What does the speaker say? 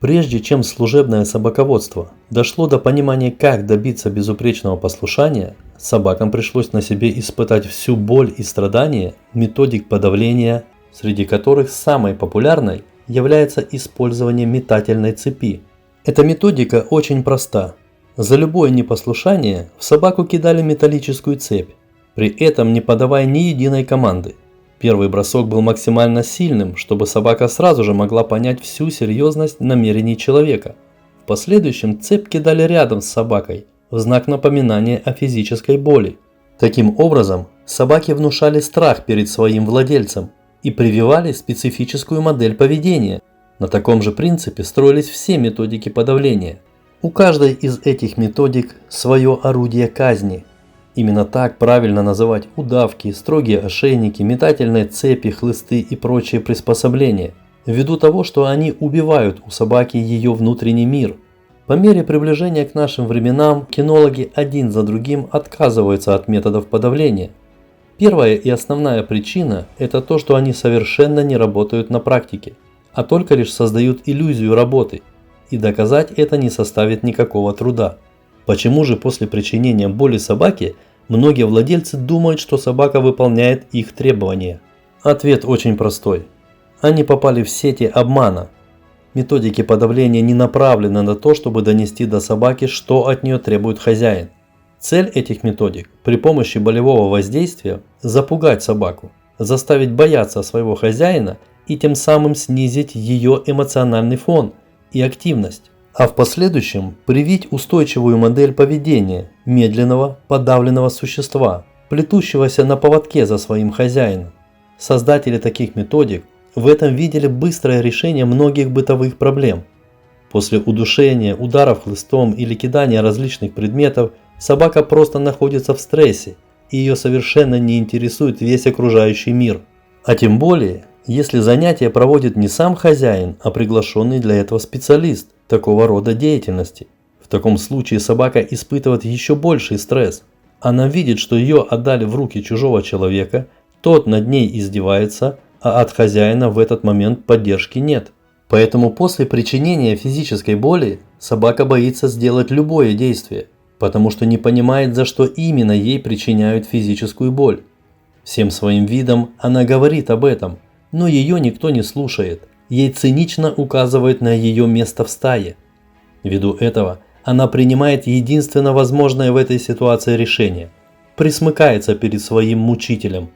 Прежде чем служебное собаководство дошло до понимания, как добиться безупречного послушания, собакам пришлось на себе испытать всю боль и страдания методик подавления, среди которых самой популярной является использование метательной цепи. Эта методика очень проста. За любое непослушание в собаку кидали металлическую цепь, при этом не подавая ни единой команды. Первый бросок был максимально сильным, чтобы собака сразу же могла понять всю серьезность намерений человека. В последующем цепь кидали рядом с собакой, в знак напоминания о физической боли. Таким образом, собаки внушали страх перед своим владельцем и прививали специфическую модель поведения. На таком же принципе строились все методики подавления. У каждой из этих методик свое орудие казни. Именно так правильно называть удавки, строгие ошейники, метательные цепи, хлысты и прочие приспособления, ввиду того, что они убивают у собаки ее внутренний мир. По мере приближения к нашим временам кинологи один за другим отказываются от методов подавления. Первая и основная причина – это то, что они совершенно не работают на практике, а только лишь создают иллюзию работы, и доказать это не составит никакого труда. Почему же после причинения боли собаке многие владельцы думают, что собака выполняет их требования? Ответ очень простой. Они попали в сети обмана. Методики подавления не направлены на то, чтобы донести до собаки, что от нее требует хозяин. Цель этих методик при помощи болевого воздействия – запугать собаку, заставить бояться своего хозяина и тем самым снизить ее эмоциональный фон и активность. А в последующем привить устойчивую модель поведения медленного, подавленного существа, плетущегося на поводке за своим хозяином. Создатели таких методик в этом видели быстрое решение многих бытовых проблем. После удушения, ударов хлыстом или кидания различных предметов собака просто находится в стрессе, и ее совершенно не интересует весь окружающий мир. А тем более, если занятие проводит не сам хозяин, а приглашенный для этого специалист такого рода деятельности. В таком случае собака испытывает еще больший стресс. Она видит, что ее отдали в руки чужого человека, тот над ней издевается, а от хозяина в этот момент поддержки нет. Поэтому после причинения физической боли собака боится сделать любое действие, потому что не понимает, за что именно ей причиняют физическую боль. Всем своим видом она говорит об этом, но ее никто не слушает. Ей цинично указывают на ее место в стае. Ввиду этого она принимает единственно возможное в этой ситуации решение – присмыкается перед своим мучителем.